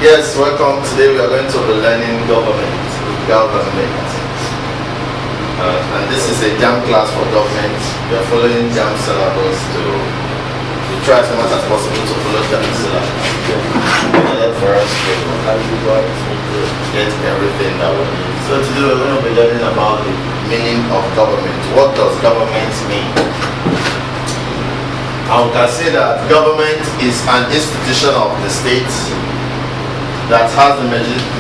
Yes, welcome. Today we are going to be learning government. And this is a JAM class for government. We are following JAM syllabus to try as much as possible to follow JAM syllabus. In order for us to get everything that we need. So today we're going to be learning about the meaning of government. What does government mean? And we can say that government is an institution of the state that has a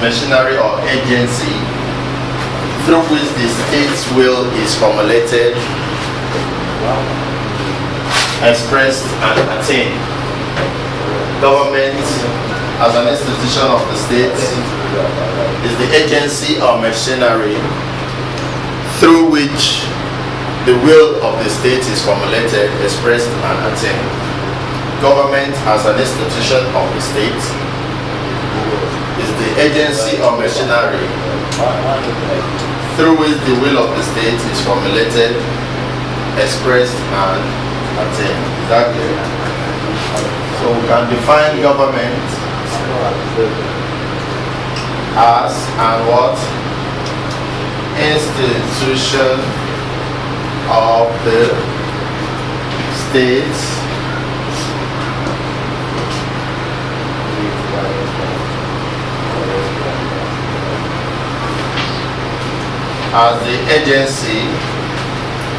machinery or agency through which the state's will is formulated, expressed, and attained. Government, as an institution of the state, is the agency or machinery through which the will of the state is formulated, expressed, and attained. Government, as an institution of the state, is the agency or machinery through which the will of the state is formulated, expressed, and attained. Is that clear? So we can define government as and what? Institution of the state as the agency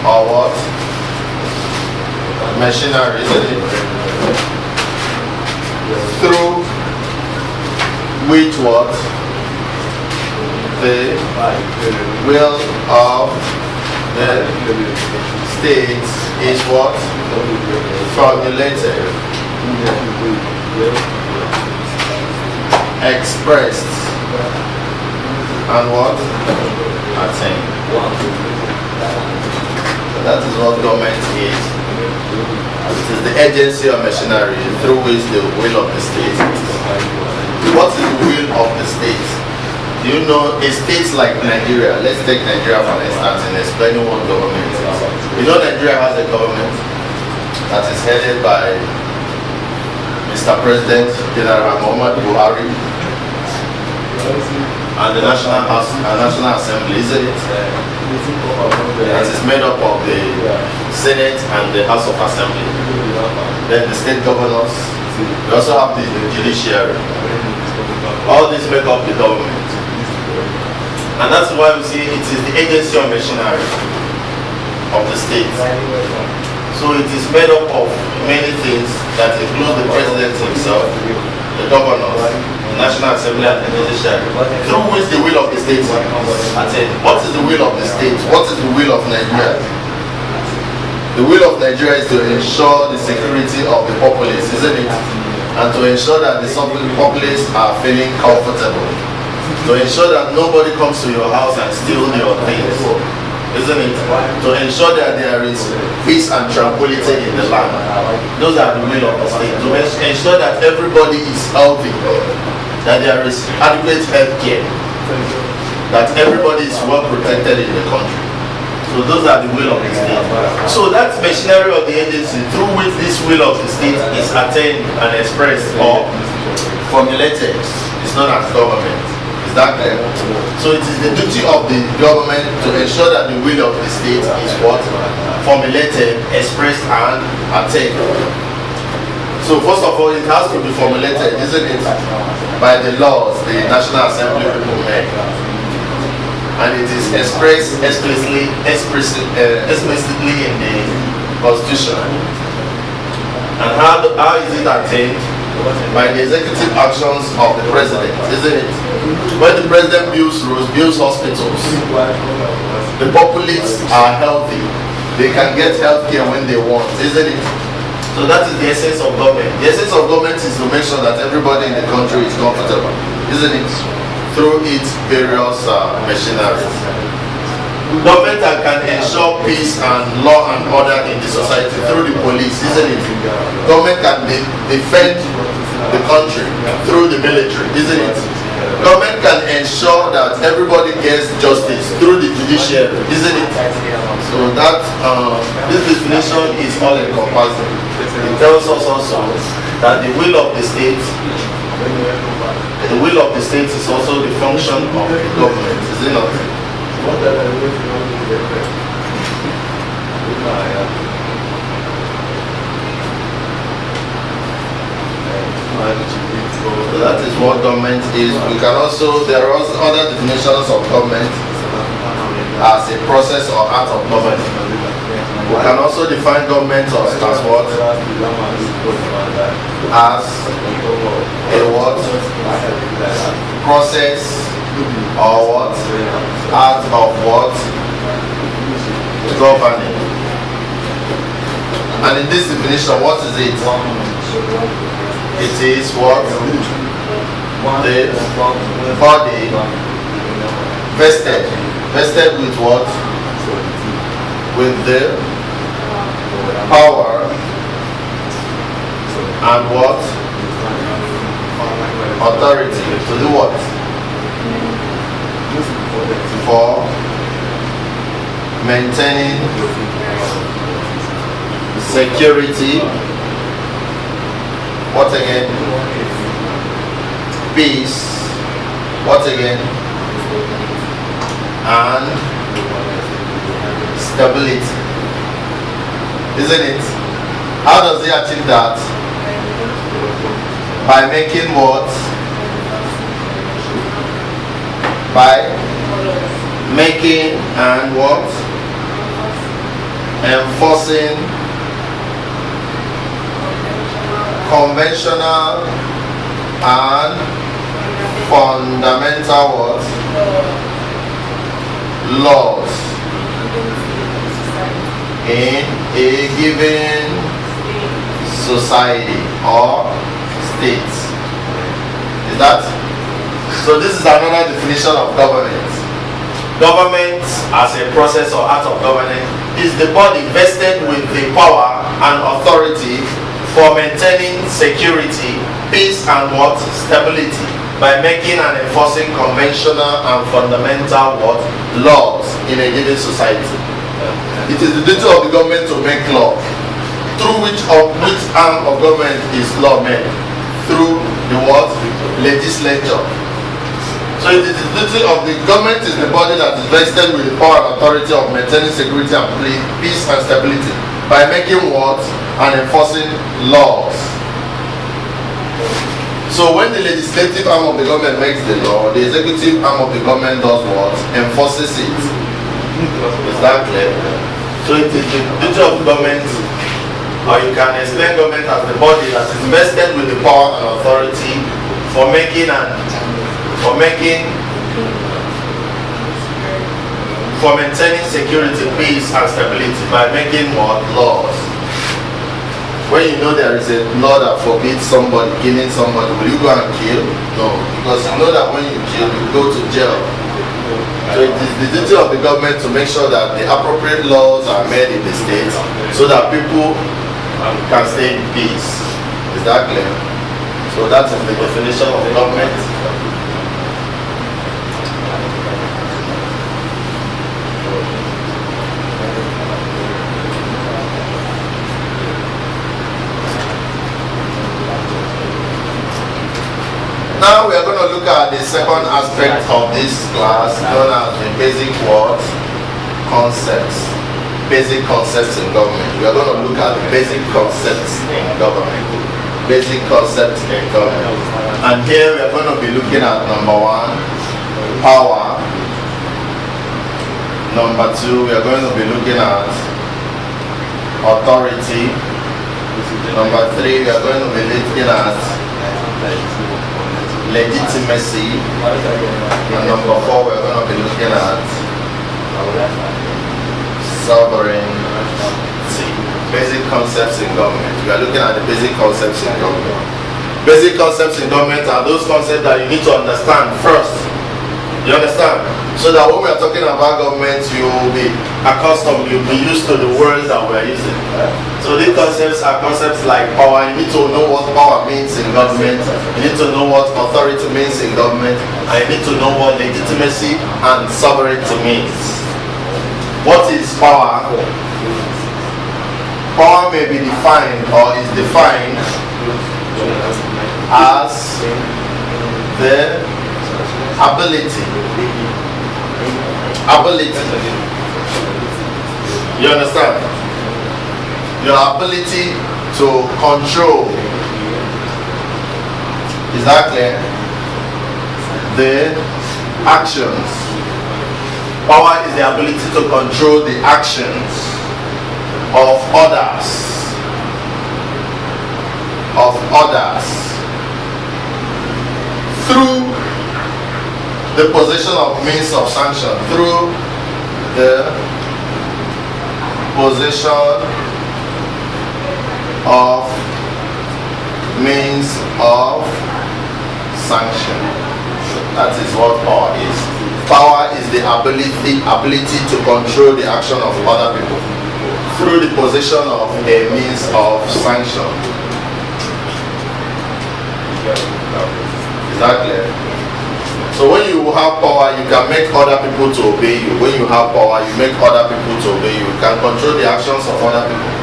or what? Machinery, isn't it? Through which what? The will of the state is what? Formulated, expressed, and what? Attained. That is what government is. It is the agency or machinery through which the will of the state is. What is the will of the state? Do you know a state like Nigeria? Let's take Nigeria for instance in explaining what government is. You know Nigeria has a government that is headed by Mr. President General Muhammadu Buhari and the National Assembly, isn't it? That is made up of the Senate and the House of Assembly. Then the state governors. We also have the judiciary. All these make up the government. And that's why we see it is the agency or machinery of the state. So it is made up of many things that include the president himself, the governors, the National Assembly, and the judiciary, through which the will of the state is attained. What is the will of the state? What is the will of Nigeria? The will of Nigeria is to ensure the security of the populace, isn't it? And to ensure that the populace are feeling comfortable. To ensure that nobody comes to your house and steals your things, isn't it? To ensure that there is peace and tranquility in the land. Those are the will of the state. To ensure that everybody is healthy, that there is adequate health care, that everybody is well protected in the country. So those are the will of the state. So that machinery of the agency through which this will of the state is attained and expressed or formulated is known as government. Is that clear? So it is the duty of the government to ensure that the will of the state is what? Formulated, expressed, and attained. So first of all, it has to be formulated, isn't it? By the laws the National Assembly will make. And it is expressed explicitly in the Constitution. And how is it attained? By the executive actions of the president, isn't it? When the president builds roads, builds hospitals, the populace are healthy. They can get health care when they want, isn't it? So that is the essence of government. The essence of government is to make sure that everybody in the country is comfortable, isn't it? Through its various machineries. Government can ensure peace and law and order in the society through the police, isn't it? Government can defend the country through the military, isn't it? Government can ensure that everybody gets justice through the judiciary, isn't it? So that this definition is all encompassing. It tells us also that the will of the state The will of the state is also the function of the government, is it not? So that is what government is. We can also, there are also other definitions of government as a process or art of government. We can also define government as what? As a what? Process or what? Art of what? Governing. And in this definition, what is it? It is what? The body vested. Vested with what? With the power and what? Authority to do what? For maintaining security. What again? Peace. What again? And stability. Isn't it? How does he achieve that? By making what? By making and what? Enforcing conventional and fundamental what? Laws in a given society or state. Is that? So this is another definition of government. Government as a process or art of government is the body vested with the power and authority for maintaining security, peace and what? Stability by making and enforcing conventional and fundamental what? Laws in a given society. It is the duty of the government to make law. Through which arm of government is law made? Through the what? Legislature. So it is the duty of the government is the body that is vested with the power and authority of maintaining security and peace and stability by making what? And enforcing laws. So when the legislative arm of the government makes the law, the executive arm of the government does what? Enforces it. Is that clear? So it is the duty of the government, or you can explain government as the body that is vested with the power and authority for maintaining security, peace and stability by making what? Laws. When you know there is a law that forbids somebody killing somebody, will you go and kill? No, because you know that when you kill, you go to jail. So it is the duty of the government to make sure that the appropriate laws are made in the state so that people can stay in peace. Is that clear? So that is the definition of government. Now we are going to look at the second aspect of this class, known as the basic what? Concepts. Basic concepts in government. We are going to look at the basic concepts in government. Basic concepts in government. And here we are going to be looking at number one, power. Number two, we are going to be looking at authority. Number three, we are going to be looking at legitimacy, and number four we're going to be looking at sovereignty. Basic concepts in government. We are looking at the basic concepts in government. Basic concepts in government are those concepts that you need to understand first. You understand? So that when we are talking about government, you will be accustomed, you'll be used to the words that we are using. So these concepts are concepts like power. You need to know what power means in government. You need to know what authority means in government. And you need to know what legitimacy and sovereignty means. What is power? Power may be defined or is defined as the ability. You understand? Your ability to control. Is that clear? The actions. Power is the ability to control the actions of others. Through the possession of means of sanction. Through the possession of means of sanction. That is what power is. Power is the ability to control the action of other people through the possession of a means of sanction. Is that clear? So when you have power, you can make other people to obey you. When you have power, you make other people to obey you. You can control the actions of other people.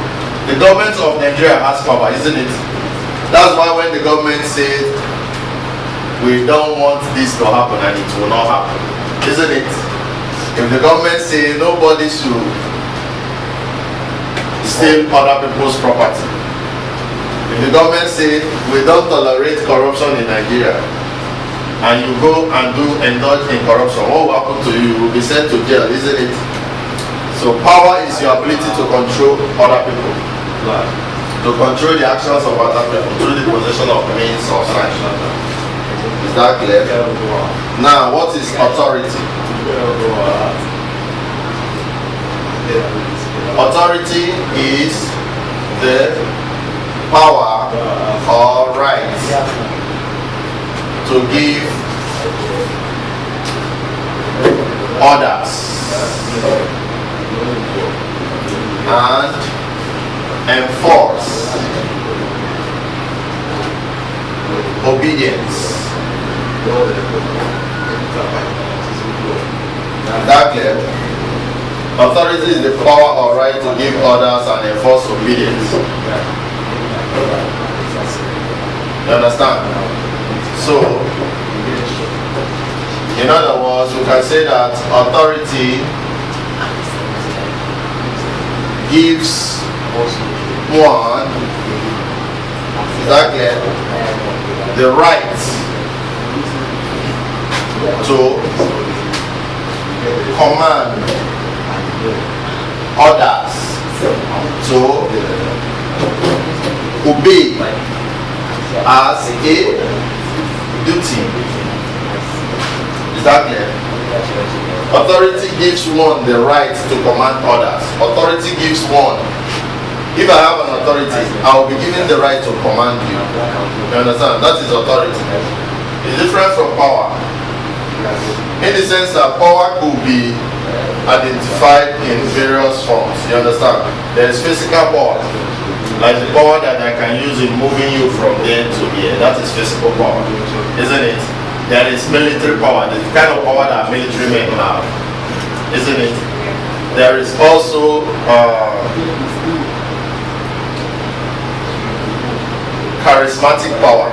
The government of Nigeria has power, isn't it? That's why when the government says we don't want this to happen and it will not happen, isn't it? If the government says nobody should steal other people's property, if the government says we don't tolerate corruption in Nigeria, and you go and indulge in corruption, what will happen to you? You will be sent to jail, isn't it? So power is your ability to control other people, to control the actions of other people through the possession of means of sanction. Is that clear? Now, what is authority? Authority is the power or right to give orders and enforce obedience. That clear? Authority is the power or right to give orders and enforce obedience. You understand? So, in other words, we can say that authority gives one, exactly, the right to command others to obey as a duty. Is that clear? Authority gives one the right to command others. Authority gives one. If I have an authority, I will be given the right to command you. You understand? That is authority. It's different from power. In the sense that power could be identified in various forms. You understand? There is physical power, like the power that I can use in moving you from there to here. That is physical power, isn't it? There is military power, the kind of power that military men have, isn't it? There is also charismatic power,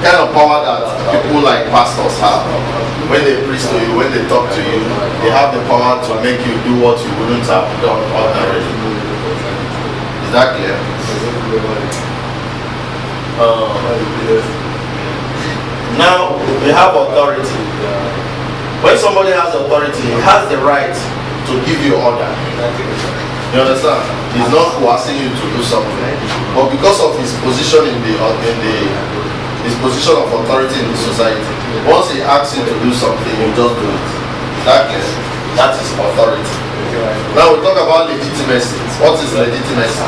kind of power that people like pastors have. When they preach to you, when they talk to you, they have the power to make you do what you wouldn't have done ordinarily. Is that clear? Now we have authority. When somebody has authority, he has the right to give you order. You understand? He's not coercing you to do something, but because of his position in his position of authority in the society, once he asks you to do something, you just do it. That is authority. Now we talk about legitimacy. What is legitimacy?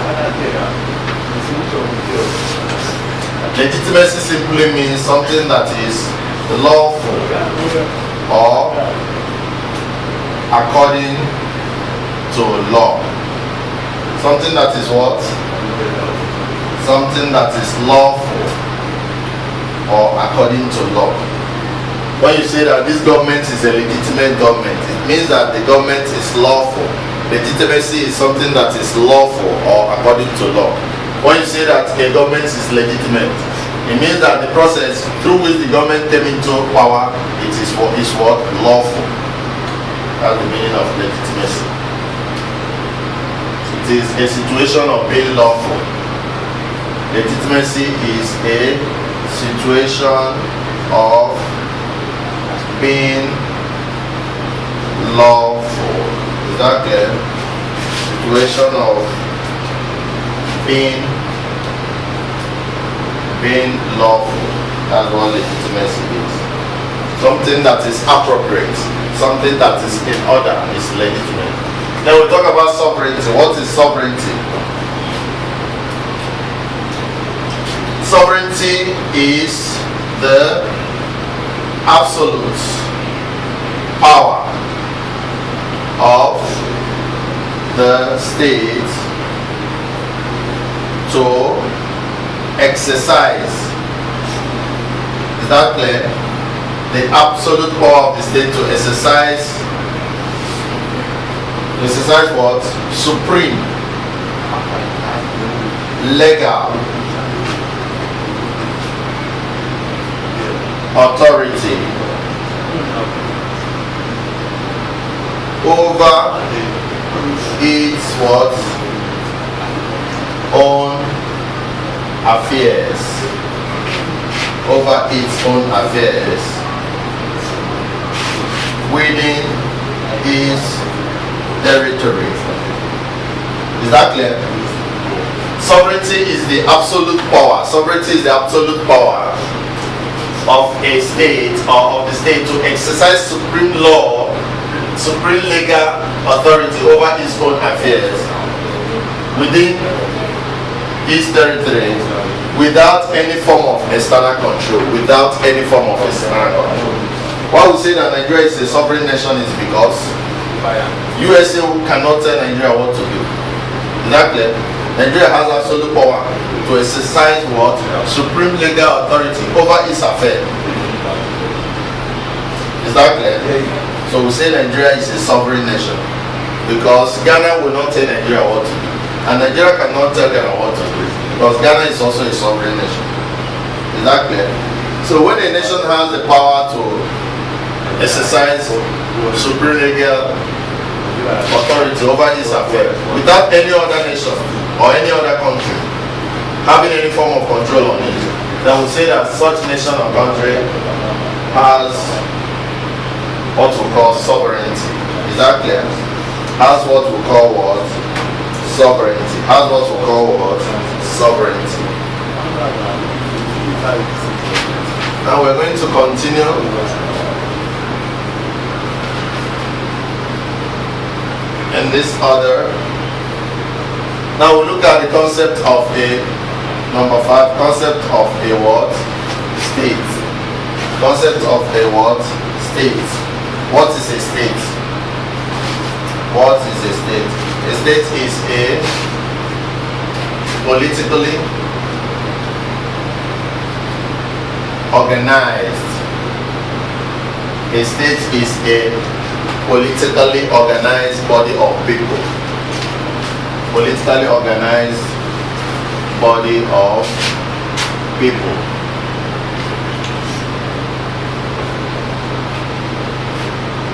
Legitimacy simply means something that is lawful or according to law. Something that is what? Something that is lawful or according to law. When you say that this government is a legitimate government, it means that the government is lawful. Legitimacy is something that is lawful or according to law. When you say that a government is legitimate, It means that the process through which the government came into power, it is what lawful. That's the meaning of legitimacy. It is a situation of being lawful. Legitimacy is a situation of being lawful. Is that clear? Situation of being lawful. That's what legitimacy is. Something that is appropriate, something that is in order is legitimate. Then we talk about sovereignty. What is sovereignty? Sovereignty is the absolute power of the state to exercise. Is that clear? The absolute power of the state to exercise what? Supreme, legal authority over its what? Own affairs. Over its own affairs within its territory. Is that clear? Sovereignty is the absolute power. Sovereignty is the absolute power of a state or of the state to exercise supreme law, supreme legal authority over its own affairs within its territory without any form of external control. Without any form of external control. Why we say that Nigeria is a sovereign nation is because USA cannot tell Nigeria what to do. Is that clear? Nigeria has absolute power to exercise what? Supreme legal authority over its affairs. Is that clear? So we say Nigeria is a sovereign nation because Ghana will not tell Nigeria what to do, and Nigeria cannot tell Ghana what to do because Ghana is also a sovereign nation. Is that clear? So when a nation has the power to exercise supreme legal authority over its affairs without any other nation or any other country having any form of control on it, then we say that such nation or country has what we call sovereignty. Is that clear? Has what we call what? Sovereignty. Has what we call what? Sovereignty. Now we're going to continue. In this order. Now we look at the concept of a number 5, concept of a what? State. Concept of a what? State. What is a state? What is a state? A state is a politically organized. A state is a politically organized body of people. Politically organized body of people.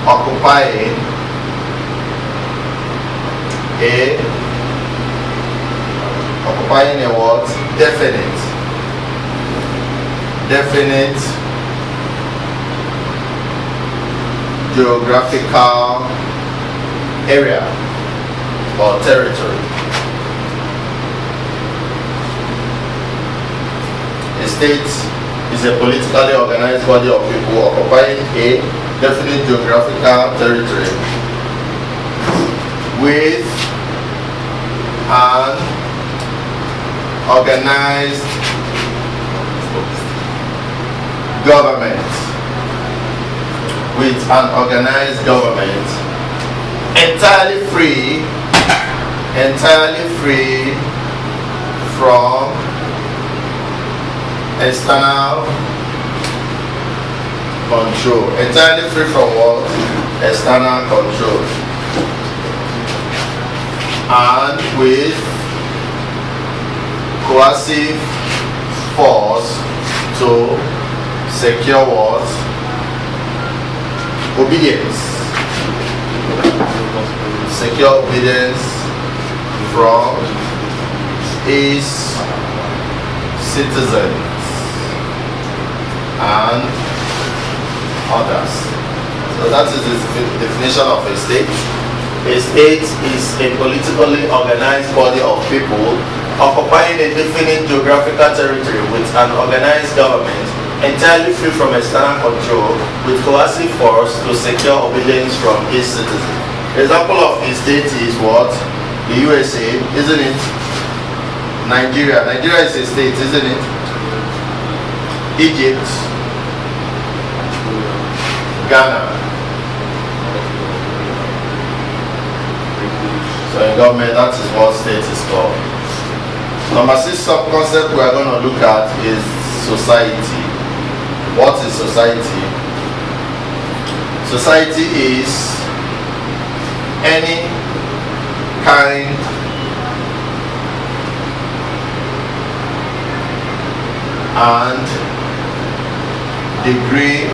Occupying a what? Definite geographical area or territory. A state is a politically organized body of people occupying a definite geographical territory with an organized government. With an organized government entirely free from external control. Entirely free from what? External control. And with coercive force to secure what? Obedience. Secure obedience from his citizens and others. So that is the definition of a state. A state is a politically organized body of people occupying a definite geographical territory with an organized government entirely free from external control with coercive force to secure obedience from its citizens. Example of a state is what? The USA, isn't it? Nigeria. Nigeria is a state, isn't it? Egypt. Ghana. So in government, that is what state is called. Number 6 sub-concept we are going to look at is society. What is society? Society is any kind and degree